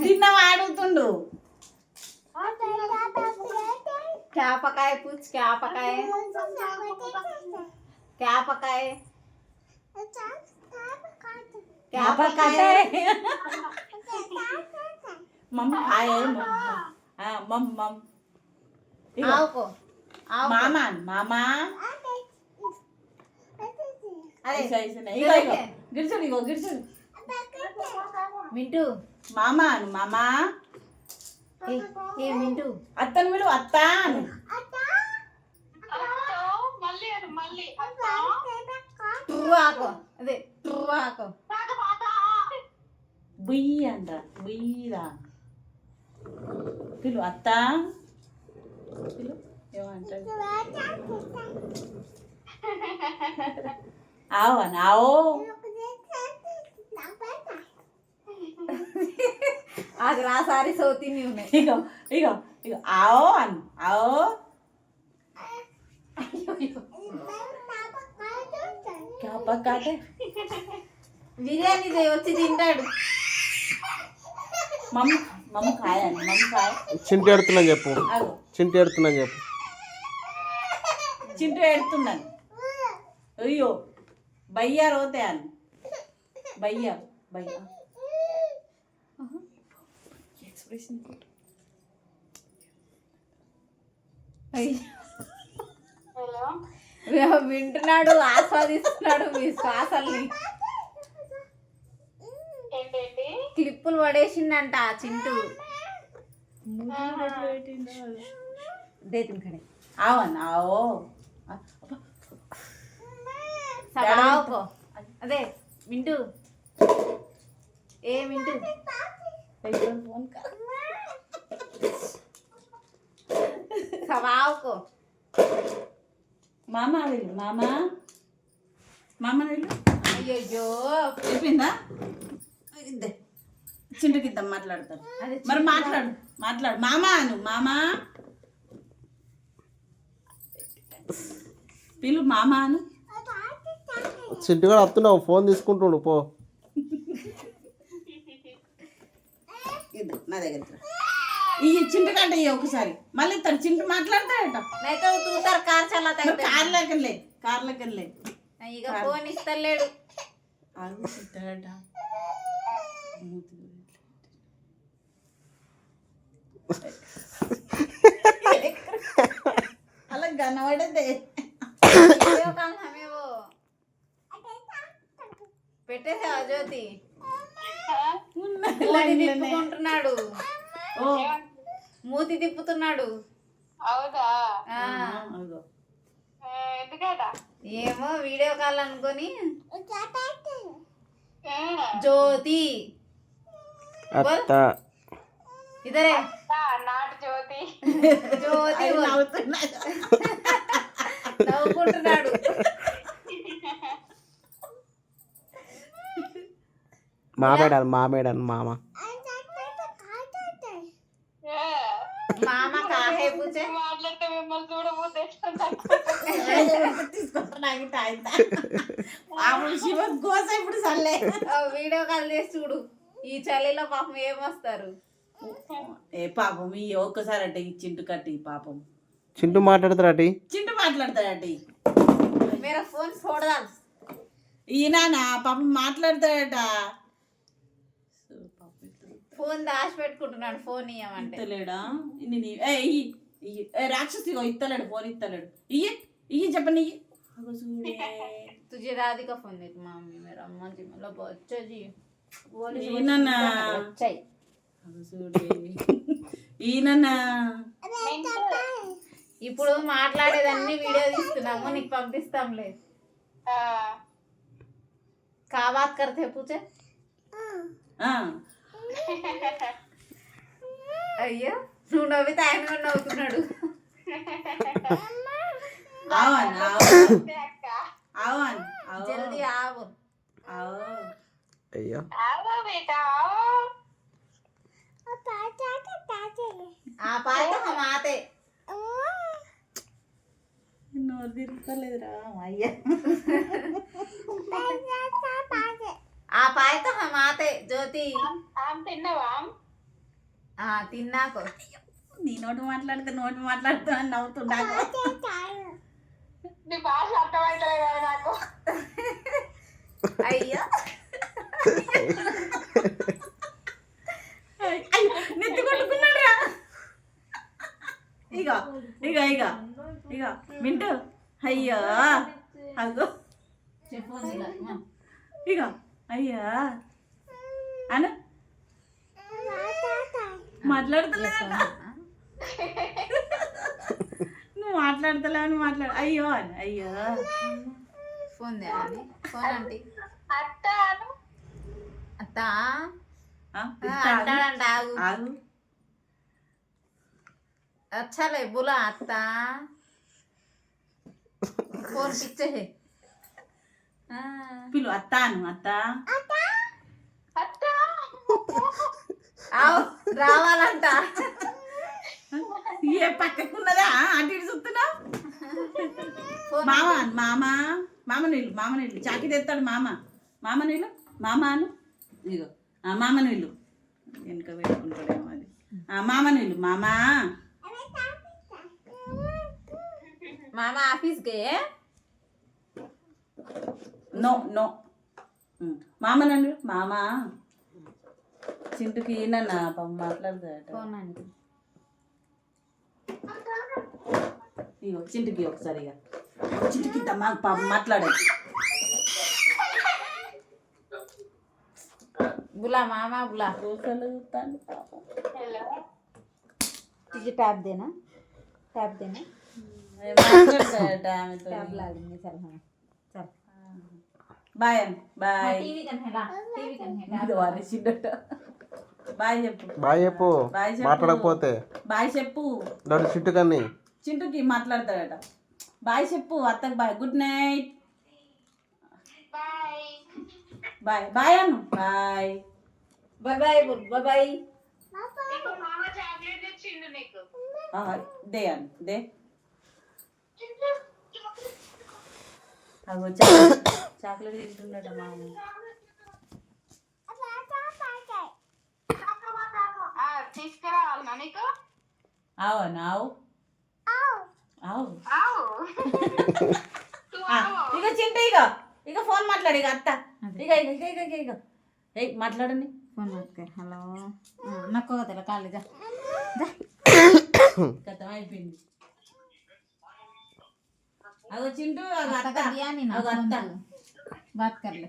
తిన్నావా అడుగుతుండు. క్యాపకాయ పుచ్చు క్యాపకాయ క్యాపకాయ క్యాపకాయ మమ్మీ హాయ్ మమ్ మమ్ ఆవుకో మామా మామా అదే గిరిచుడు ఇగో గిరిచుడు మింటూ మామా అను మామా. ఏ మింటూ అత్తను విడు అత్త అను. ఆకో అదే ఆకో బుయ్యి అంట బుయ్యిరా పిలు అత్త పిలు ఏమంటాడు ఆవు అని ఆవో అది రాసారి సోతి ఉన్నాయి. ఇగో ఇగో ఇగో ఆవో అని ఆవో కాపకాటే బిర్యానీ వచ్చి తింటాడు. మమ్మీ మమ్మీ కాయ అని మమ్మీ కాయ. చింటి ఎడుతున్నాను చెప్పు, చింటి ఎడుతున్నాను చెప్పు. చింటూ ఎడుతున్నాను. అయ్యో భయ్యా రోతే అని భయ్యా భయ్యా ఎక్స్ప్రెషన్ వింటున్నాడు, ఆస్వాదిస్తున్నాడు మీ శ్వాసల్ని. క్లిప్పులు పడేసిండంట ఆ చింటూ. ఆవన్ ఆవో సవావుకో అదే మింటూ ఏ మింటూ సవావుకో మామా వెళ్ళు మామా మామ వెళ్ళు. అయ్యో చెప్పిందా ఇద్దే చింటకి ఇద్దాం మాట్లాడతారు. మరి మాట్లాడు మాట్లాడు మామా అను మామా పిలు మామా అను. చింటి కూడా వస్తున్నావు, ఫోన్ తీసుకుంటుండు పో. నా దగ్గర ఈ చింటు కంటే ఇవి ఒకసారి మళ్ళీ ఇస్తాడు. చింటు మాట్లాడతాడట. కార్లకెళ్ళే ఇక ఫోన్ ఇస్తలేడు. ఇస్తాడట అలా కనబడదే పెట్టేసావా జ్యోతి? తిప్పుకుంటున్నాడు, మూతి తిప్పుతున్నాడు. ఏమో వీడియో కాల్ అనుకొని. జ్యోతి ఇదరే జ్యోతి నవ్వుకుంటున్నాడు. మామ మామ కాహే పూచే ఇప్పుడు సల్లే వీడియో కాల్ చేసి చూడు. ఈ చలిలో పాపం ఏమొస్తారు. ఏ పాపం ఈ ఒక్కసారి అట ఈ చింటు కట్టి పాపం చింటూ మాట్లాడతారటి, చింటు మాట్లాడతాడట. మేరా ఫోన్ చూడదా ఈయన పాపం మాట్లాడతాడట. ఫోన్ దాచి పెట్టుకుంటున్నాడు. ఫోన్ ఇయ్యమంటే ఇస్తలేడా? రాక్షసి ఇస్తలేడు, ఫోన్ ఇస్తలేడు. ఇయ్యి చెప్పండి ఇయ్యి. तुझे दादी का फोन दे मम्मी मेरा अम्मा जी मतलब अच्छा जी ఇప్పుడు మాట్లాడేదన్నీ వీడియో తీస్తున్నాము, నీకు పంపిస్తాంలే. కా బాత్ కర్తే పూచే. అయ్యో నువ్వు నవ్వితే ఆయన కూడా నవ్వుతున్నాడు. జల్దీ ఆవు. అయ్యో ఆ పాట हम आते నోరు తిరుగుతలేదురా అయ్యా. आप आए तो हम आते ज्योति ఆమె తిన్నావా తిన్నాకు నీ నోటి మాట్లాడుతూ అని నవ్వుతుండగా నీ భాష అర్థమవుతలేదు కదా నాకు. అయ్యో నెత్తి కొట్టుకున్నాడు రా. ఇగో ఇగో ఇగో ఇగో వింటూ అయ్యో అగో చెప్పు ఇగో అయ్యా అను మాట్లాడుతున్నా నువ్వు మాట్లాడతలేవని అయ్యో అని అయ్యో ఫోన్ చేయాలి ఫోన్ అంటే అత్త అను. అత్త ఆ, అంటాడంట ఆగు ఆగు అచ్చలే బులా అత్త ఫోన్ పిచ్చే పిలు అత్త అను అత్త అత్త రావాలంట ఏ పక్కకున్నదా అటు ఇటు చూస్తున్నావు ఫోన్ మామ అను మామ నీళ్ళు చాకి తెస్తాడు మామ నీళ్ళు మామ అను ఇగో మామ నీళ్ళు వెనుక పెట్టుకుంటాడేమో అది మామ నీళ్ళు మామా మామ ఆఫీస్ గే నో నో మామ నండి మామ చింటుకి ఈయన మాట్లాడతాడట ఫోన్ అంటే ఇగో చింటుకి ఒకసారి ఇక చింటుకి పాప మాట్లాడాలి बुला मामा बुला హలో तुझे टैब देना टैब ला लेंगे चल हमें चल బాయ్ బాయ్ टीवी कन है ला टीवी कन है బాయ్ చెప్పు బాయ్ చెప్పు బాయ్ చెప్పు. మాట్లాడకపోతే బాయ్ చెప్పు నడు చింటు కన్ని చింటుకి మాట్లాడతాడట బాయ్ చెప్పు అత్తకు bye good night bye. Bye bye అను bye bye bye bye bye నీకు మామ చాక్లెట్ తెచ్చిండు నీకు. దే అను దే అగో చాక్లెట్ తింటున్నాడు మామ తీసుకురావాలన్నా నీకు. ఆవు అను ఆవు ఆవు ఆవు. ఇక చింట ఇక ఫోన్ మాట్లాడు ఇక అత్త ఇక ఇక ఇక ఇక ఇక ఏయ్ మాట్లాడండి फोन मत कर हेलो नको तेरा काले जा కథం అయిపోయింది అగో చింటూ అగో अत्ता అత్త का दिया नहीं ना अगो फोन अत्ता तू। बात कर ले